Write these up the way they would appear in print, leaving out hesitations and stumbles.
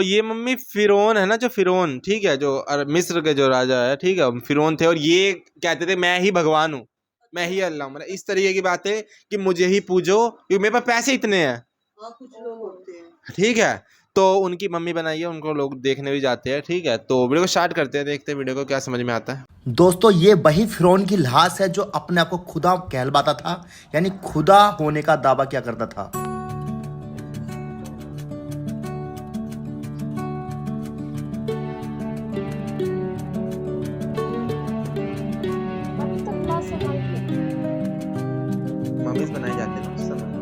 ये मम्मी फिरौन है ना, जो फिरौन, ठीक है, जो मिस्र के जो राजा है, ठीक है, फिरौन थे और ये कहते थे मैं ही भगवान हूँ, मैं ही अल्लाह, मतलब इस तरीके की बात है कि मुझे ही पूजो क्योंकि मेरे पास पैसे इतने हैं। कुछ लोग होते हैं, ठीक है, तो उनकी मम्मी बनाई है, उनको लोग देखने भी जाते हैं। ठीक है, तो वीडियो को स्टार्ट करते हैं, देखते हैं वीडियो को क्या समझ में आता है। दोस्तों ये वही फिरौन की लाश है जो अपने आप को खुदा कहलवाता था, यानी खुदा होने का दावा किया करता था। मम्मीज बनाई जाती है ना उस समय।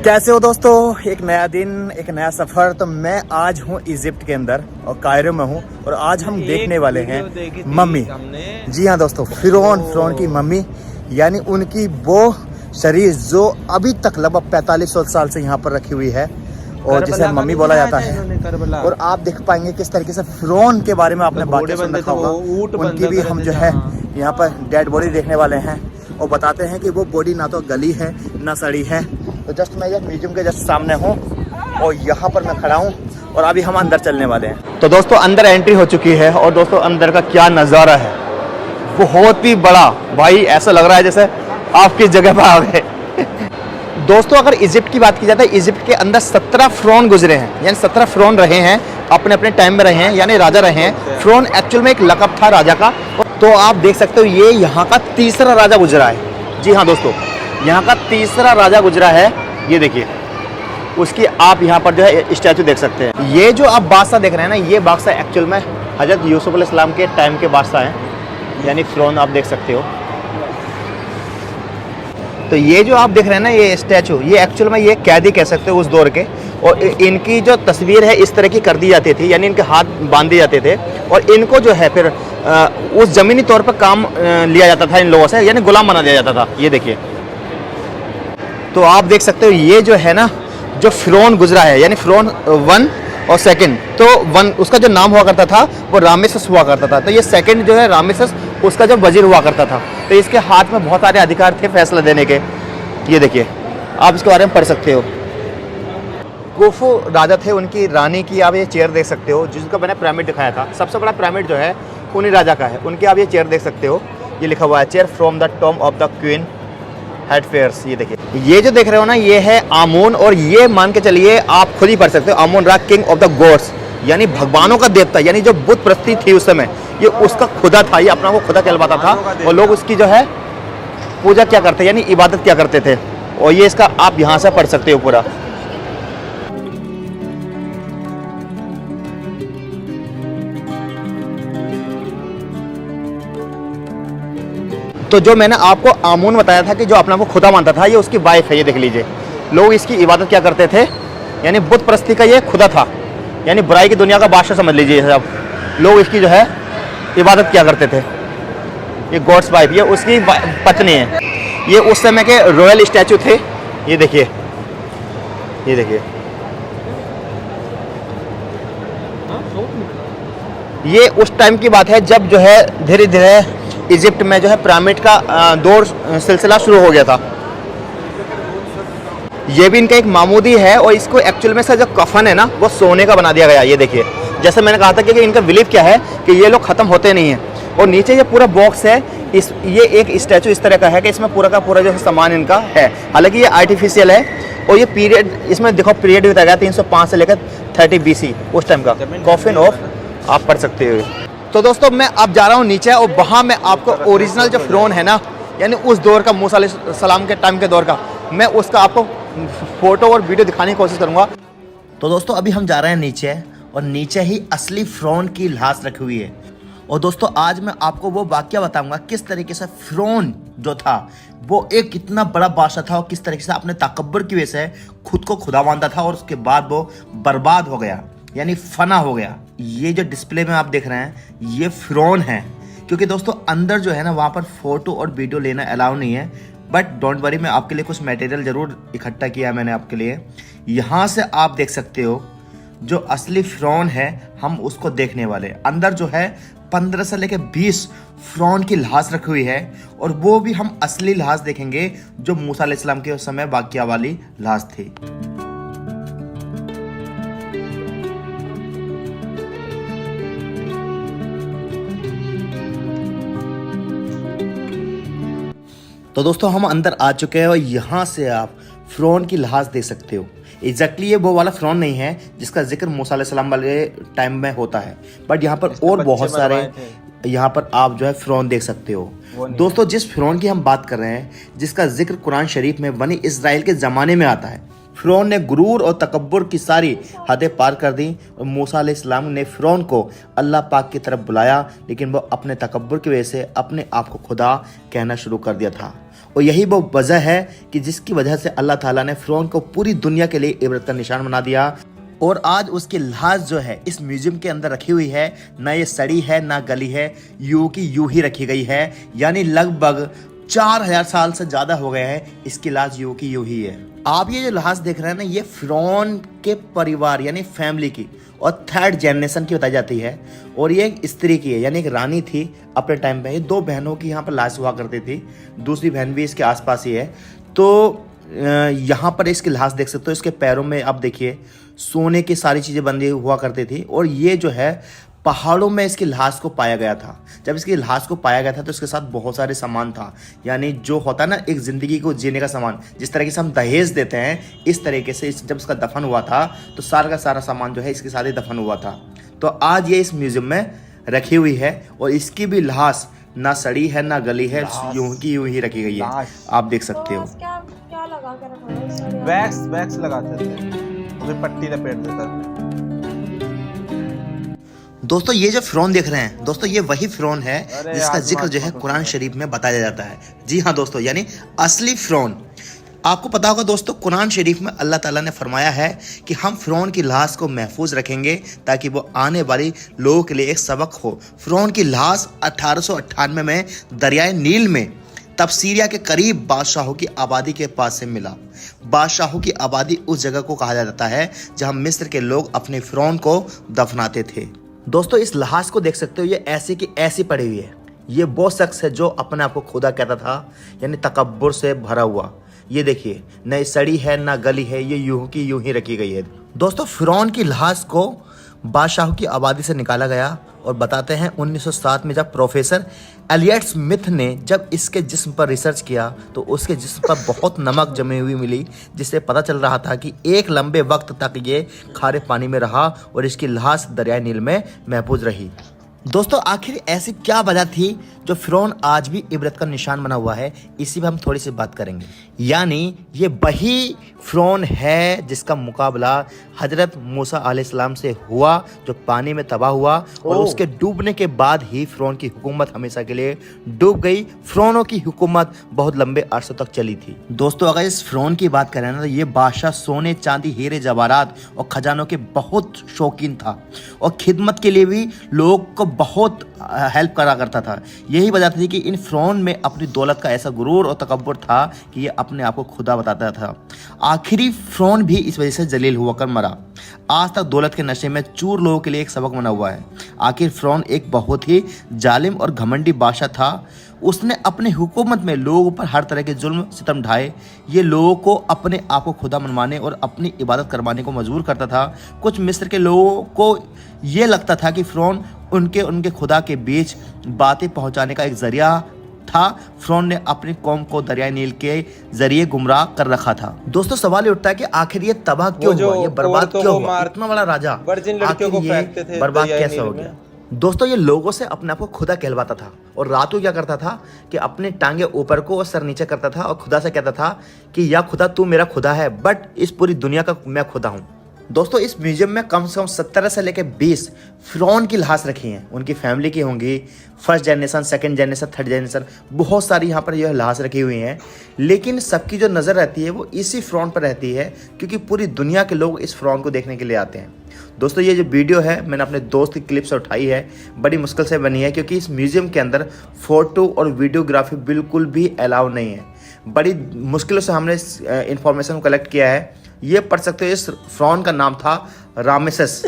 कैसे हो दोस्तों, एक नया दिन, एक नया सफर। तो मैं आज हूँ इजिप्ट के अंदर और कायरो में हूँ और आज हम देखने वाले हैं मम्मी। जी हाँ दोस्तों, फिरौन की मम्मी, यानी उनकी वो शरीर जो अभी तक लगभग 4500 साल से यहाँ पर रखी हुई है और जिसे मम्मी बोला जाता है। और आप देख पाएंगे किस तरीके से फिरौन के बारे में आपने बातें सुन रखा होगा। उनकी भी हम जो है यहाँ पर डेड बॉडी देखने वाले हैं और बताते हैं कि वो बॉडी ना तो गली है ना सड़ी है। तो जस्ट मैं ये म्यूजियम के जस्ट सामने हूँ और यहाँ पर मैं खड़ा हूँ और अभी हम अंदर चलने वाले हैं। तो दोस्तों अंदर एंट्री हो चुकी है और दोस्तों अंदर का क्या नज़ारा है, बहुत ही बड़ा भाई, ऐसा लग रहा है जैसे आपकी जगह पर आ गए। दोस्तों अगर इजिप्ट की बात की जाए तो इजिप्ट के अंदर 17 फिरौन गुजरे हैं, यानी 17 फिरौन रहे हैं, अपने अपने टाइम में रहे हैं, यानी राजा रहे हैं। फिरौन एक्चुअल में एक लक़ब था राजा का। तो आप देख सकते हो ये यहाँ का तीसरा राजा गुजरा है। जी हाँ दोस्तों, यहाँ का तीसरा राजा गुजरा है। ये देखिए, उसकी आप यहाँ पर जो है स्टैचू देख सकते हैं। ये जो आप बादशाह देख रहे हैं ना, ये बादशाह एक्चुअल में हजरत यूसुफ अलैहिस्सलाम के टाइम के बादशाह हैं, यानी फिरौन आप देख सकते हो। तो ये जो आप देख रहे हैं ना ये स्टैचू, ये एक्चुअल में ये कैदी कह सकते हो उस दौर के, और इनकी जो तस्वीर है इस तरह की कर दी जाती थी, यानी इनके हाथ बांध दिए जाते थे और इनको जो है फिर उस ज़मीनी तौर पर काम लिया जाता था इन लोगों से, यानी गुलाम बना दिया जाता था। ये देखिए, तो आप देख सकते हो ये जो है ना, जो फिरौन गुजरा है, यानी फिरौन 1 और 2, तो 1 उसका जो नाम हुआ करता था वो रामेसस हुआ करता था। तो ये 2 जो है रामेसस, उसका जो वजीर हुआ करता था। तो इसके हाथ में बहुत सारे अधिकार थे फैसला देने के। ये देखिए, आप इसके बारे में पढ़ सकते हो। खुफू राजा थे, उनकी रानी की आप ये चेयर देख सकते हो, जिसका मैंने पिरामिड दिखाया था। सबसे बड़ा पिरामिड जो है उन्हीं राजा का है, उनकी आप ये चेयर देख सकते हो। ये लिखा हुआ है chair from the tomb of the queen head fairs. ये देखिए, ये जो देख रहे हो ना, ये है आमून, और ये मान के चलिए आप खुद ही पढ़ सकते हो, आमून रा किंग ऑफ द गॉड्स, यानी भगवानों का देवता, यानी जो बुत प्रस्ती थी उस समय, ये उसका खुदा था, ये अपना को खुदा कहलवाता था और लोग उसकी जो है पूजा क्या करते, यानी इबादत क्या करते थे। और ये इसका आप यहाँ से पढ़ सकते हो पूरा। तो जो मैंने आपको आमून बताया था कि जो अपना को खुदा मानता था, ये उसकी वाइफ है। ये देख लीजिए, लोग इसकी इबादत क्या करते थे, यानी बुत परस्ती का ये खुदा था, यानी बुराई की दुनिया का बादशाह समझ लीजिए सब। लोग इसकी जो है इबादत क्या करते थे। ये गॉड्स वाइफ, ये उसकी पत्नी है। ये उस समय के रॉयल स्टैचू थे। ये देखिए, ये देखिए, ये उस टाइम की बात है जब जो है धीरे धीरे इजिप्ट में जो है पिरामिड का दौर सिलसिला शुरू हो गया था। ये भी इनका एक मामूदी है और इसको एक्चुअल में सर जो कफन है ना वो सोने का बना दिया गया। ये देखिए, जैसे मैंने कहा था कि इनका बिलीव क्या है कि ये लोग ख़त्म होते नहीं हैं। और नीचे ये पूरा बॉक्स है, ये एक स्टैचू इस तरह का है कि इसमें पूरा का पूरा जो है सामान इनका है। हालांकि ये आर्टिफिशियल है और ये पीरियड, इसमें देखो पीरियड भी बताया गया 305 से लेकर 30 BC उस टाइम का। कॉफिन ऑफ आप पढ़ सकते हो। तो दोस्तों मैं अब जा रहा हूँ नीचे और वहाँ मैं आपको ओरिजिनल जो फिरौन है ना, यानी उस दौर का, मूसा अलैहिस्सलाम के टाइम के दौर का, मैं उसका आपको फोटो और वीडियो दिखाने की कोशिश करूँगा। तो दोस्तों अभी हम जा रहे हैं नीचे और नीचे ही असली फिरौन की लाश रखी हुई है। और दोस्तों आज मैं आपको वो वाकया बताऊंगा किस तरीके से फिरौन जो था वो एक कितना बड़ा बादशाह था और किस तरीके से अपने तकब्बुर की वजह से खुद को खुदा मानता था और उसके बाद वो बर्बाद हो गया, यानी फना हो गया। ये जो डिस्प्ले में आप देख रहे हैं ये फिरौन है, क्योंकि दोस्तों अंदर जो है ना वहाँ पर फोटो और वीडियो लेना अलाउ नहीं है। बट डोंट वरी, मैं आपके लिए कुछ मटेरियल ज़रूर इकट्ठा किया है मैंने आपके लिए। यहाँ से आप देख सकते हो जो असली फ़िरौन है हम उसको देखने वाले। अंदर जो है 15 से लेकर 20 फ़िरौन की लाश रखी हुई है और वो भी हम असली लाश देखेंगे जो मूसा अलैहिस्सलाम के उस समय वाक़िया वाली लाश थी। तो दोस्तों हम अंदर आ चुके हैं और यहाँ से आप फ़िरौन की लाश देख सकते हो। एग्जैक्टली ये वो वाला फ़िरौन नहीं है जिसका जिक्र मूसा अलैहिस्सलाम वाले टाइम में होता है, बट यहाँ पर और बहुत सारे यहाँ पर आप जो है फ़िरौन देख सकते हो। दोस्तों जिस फ़िरौन की हम बात कर रहे हैं, जिसका जिक्र कुरान शरीफ में बनी इज़राइल के ज़माने में आता है, फ़िरौन ने गुरूर और तकब्बुर की सारी हदें पार कर दी और मूसा अलैहिस्सलाम ने फ़िरौन को अल्लाह पाक की तरफ बुलाया, लेकिन वो अपने तकब्बुर की वजह से अपने आप को खुदा कहना शुरू कर दिया था। और यही वो वजह है कि जिसकी वजह से अल्लाह ताला ने फ़िरौन को पूरी दुनिया के लिए इबरत का निशान बना दिया। और आज उसकी लाश जो है इस म्यूजियम के अंदर रखी हुई है, ना ये सड़ी है ना गली है, यूं की यूं ही रखी गई है। यानी लगभग 4000 साल से ज़्यादा हो गए हैं इसकी लाश यूं की यूं ही है। आप ये जो लाश देख रहे हैं ना, ये फ़िरौन के परिवार यानी फैमिली की और 3rd जनरेशन की बताई जाती है। और ये एक स्त्री की है, यानी एक रानी थी अपने टाइम पे। ये 2 बहनों की यहाँ पर लाश हुआ करती थी, दूसरी बहन भी इसके आसपास ही है। तो यहाँ पर इसकी लाश देख सकते हो। इसके पैरों में आप देखिए सोने की सारी चीज़ें बंधी हुआ करती थी। और ये जो है पहाड़ों में इसकी लाश को पाया गया था। जब इसकी लाश को पाया गया था तो इसके साथ बहुत सारे सामान था, यानी जो होता है ना एक ज़िंदगी को जीने का सामान, जिस तरीके से हम दहेज देते हैं, इस तरीके से जब इसका दफन हुआ था तो सारा का सारा सामान जो है इसके साथ ही दफन हुआ था। तो आज ये इस म्यूज़ियम में रखी हुई है और इसकी भी लाश ना सड़ी है ना गली है, यूं की यूं ही रखी गई है, आप देख सकते हो। क्या लगा के रखा है? वैक्स लगाते थे, फिर पट्टी लपेट देता था। दोस्तों ये जो फ़िरौन देख रहे हैं दोस्तों, ये वही फ़िरौन है जिसका जिक्र जो है कुरान शरीफ में बताया जाता है। जी हाँ दोस्तों, यानी असली फ़िरौन। आपको पता होगा दोस्तों, कुरान शरीफ में अल्लाह ताला ने फरमाया है कि हम फ़िरौन की लाश को महफूज रखेंगे ताकि वो आने वाली लोगों के लिए एक सबक हो। फ़िरौन की लाश 1898 में दरियाए नील में तब सीरिया के करीब बादशाहों की आबादी के पास से मिला। बादशाहों की आबादी उस जगह को कहा जाता है जहां मिस्र के लोग अपने फ़िरौन को दफनाते थे। दोस्तों इस लाश को देख सकते हो, ये ऐसी की ऐसी पड़ी हुई है। ये वो शख्स है जो अपने आप को खुदा कहता था, यानी तकब्बुर से भरा हुआ। ये देखिए, न सड़ी है ना गली है, ये यूं की यूं ही रखी गई है। दोस्तों फ़िरौन की लाश को बादशाहों की आबादी से निकाला गया और बताते हैं 1907 में जब प्रोफेसर एलियट स्मिथ ने जब इसके जिस्म पर रिसर्च किया तो उसके जिस्म पर बहुत नमक जमी हुई मिली, जिससे पता चल रहा था कि एक लंबे वक्त तक ये खारे पानी में रहा और इसकी लाश दरियाए नील में महफूज रही। दोस्तों आखिर ऐसी क्या वजह थी जो फ़िरौन आज भी इबरत का निशान बना हुआ है, इसी पे हम थोड़ी सी बात करेंगे। यानी ये वही फ़िरौन है जिसका मुकाबला हज़रत मूसा अलैहिस्सलाम से हुआ, जो पानी में तबाह हुआ और उसके डूबने के बाद ही फ़िरौन की हुकूमत हमेशा के लिए डूब गई। फ़िरौनों की हुकूमत बहुत लंबे अरसे तक चली थी। दोस्तों अगर इस फ़िरौन की बात करें ना, तो ये बादशाह सोने चांदी हीरे जवाहरात और खजानों के बहुत शौकीन था और खिदमत के लिए भी लोग को बहुत हेल्प करा करता था। यही वजह थी कि इन फ़िरौन में अपनी दौलत का ऐसा गुरूर और तकब्बुर था कि ये अपने आप को खुदा बताता था। आखिरी फ़िरौन भी इस वजह से जलील हुआ कर मरा। आज तक दौलत के नशे में चूर लोगों के लिए एक सबक बना हुआ है। आखिर फ़िरौन एक बहुत ही जालिम और घमंडी बादशाह था। उसने अपनी हुकूमत में लोगों पर हर तरह के जुल्म सितम ढाए। ये लोगों को अपने आप को खुदा मनवाने और अपनी इबादत करवाने को मजबूर करता था। कुछ मिस्र के लोगों को ये लगता था कि फ़िरौन उनके खुदा के बीच बातें पहुंचाने का एक जरिया था। फ़िरौन ने अपनी कौम को दरियाए नील के जरिए गुमराह कर रखा था। दोस्तों सवाल ये उठता है कि आखिर ये तबाह क्यों हुआ, ये बर्बाद क्यों हुआ? इतना बड़ा राजा आखिर ये बर्बाद कैसे हो गया? दोस्तों ये लोगों से अपने आप को खुदा कहलवाता था और रात को क्या करता था कि अपने टांगे ऊपर को और सर नीचे करता था और खुदा से कहता था कि या खुदा तू मेरा खुदा है, बट इस पूरी दुनिया का मैं खुदा हूँ। दोस्तों इस म्यूजियम में कम से कम 17 से लेकर 20 फ़िरौन की लाश रखी हैं। उनकी फैमिली की होंगी, 1st generation, 2nd generation, 3rd generation, बहुत सारी यहाँ पर यह लाश रखी हुई हैं। लेकिन सबकी जो नज़र रहती है वो इसी फ़िरौन पर रहती है, क्योंकि पूरी दुनिया के लोग इस फ़िरौन को देखने के लिए आते हैं। दोस्तों ये जो वीडियो है मैंने अपने दोस्त की क्लिप से उठाई है, बड़ी मुश्किल से बनी है, क्योंकि इस म्यूज़ियम के अंदर फ़ोटो और वीडियोग्राफी बिल्कुल भी अलाउ नहीं है। बड़ी मुश्किलों से हमने इंफॉर्मेशन कलेक्ट किया है। ये पढ़ सकते हो, इस फ़िरौन का नाम था रामेसेस।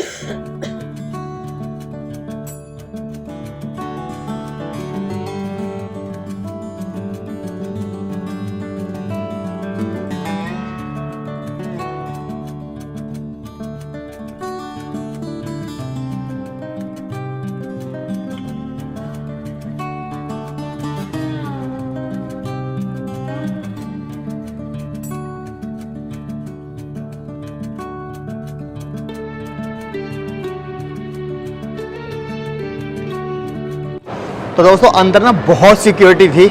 तो दोस्तों अंदर ना बहुत सिक्योरिटी थी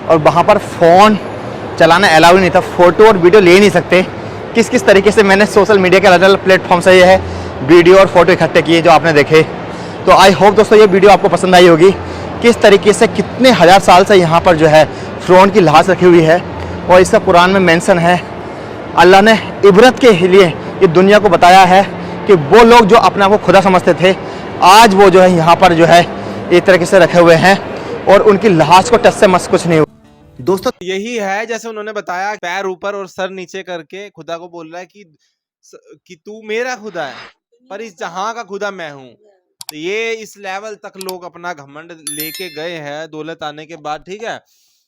और वहाँ पर फ़ोन चलाना अलाउ नहीं था, फ़ोटो और वीडियो ले नहीं सकते। किस किस तरीके से मैंने सोशल मीडिया के अलग अलग प्लेटफॉर्म से ये है वीडियो और फोटो इकट्ठे किए जो आपने देखे। तो आई होप दोस्तों ये वीडियो आपको पसंद आई होगी, किस तरीके से कितने हज़ार साल से यहाँ पर जो है फ़िरौन की लाश रखी हुई है। और इसका कुरान में मेंशन है, अल्लाह ने इबरत के लिए ये दुनिया को बताया है कि वो लोग जो अपने आप को खुदा समझते थे, आज वो जो है यहाँ पर जो है एक तरीके से रखे हुए हैं और उनकी लाश को टच से मस कुछ नहीं हुआ। दोस्तों यही है जैसे उन्होंने बताया, पैर ऊपर और सर नीचे करके खुदा को बोल रहा है कि तू मेरा खुदा है पर इस जहां का खुदा मैं हूँ। तो ये इस लेवल तक लोग अपना घमंड लेके गए हैं दौलत आने के बाद। ठीक है,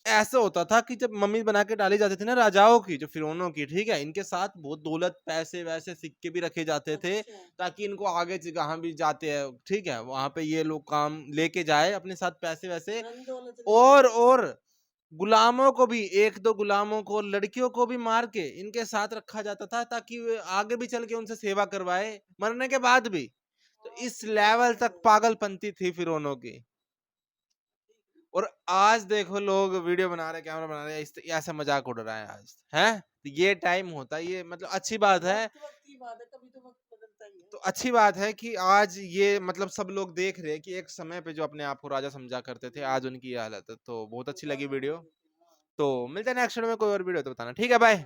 ऐसे होता था कि जब मम्मी बना के डाली जाती थी ना राजाओं की, जो फिरौनों की, ठीक है, इनके साथ बहुत दौलत, पैसे वैसे, सिक्के भी रखे जाते थे ताकि इनको आगे जहाँ भी जाते हैं, ठीक है, वहां पे ये लोग काम लेके जाए अपने साथ पैसे वैसे। और गुलामों को भी, एक दो गुलामों को, लड़कियों को भी मार के इनके साथ रखा जाता था ताकि वे आगे भी चल के उनसे सेवा करवाए मरने के बाद भी। तो इस लेवल तक पागलपंती थी फिरौनों की। और आज देखो लोग वीडियो बना रहे, कैमरा बना रहे, ऐसा मजाक उड़ रहा है आज है। तो ये टाइम होता है, ये मतलब अच्छी बात है। तो अच्छी बात है कि आज ये मतलब सब लोग देख रहे हैं कि एक समय पे जो अपने आप को राजा समझा करते थे, आज उनकी ये हालत है। तो बहुत अच्छी लगी वीडियो। तो मिलते हैं नेक्स्ट वीडियो में, कोई और वीडियो तो बताना। ठीक है, बाय।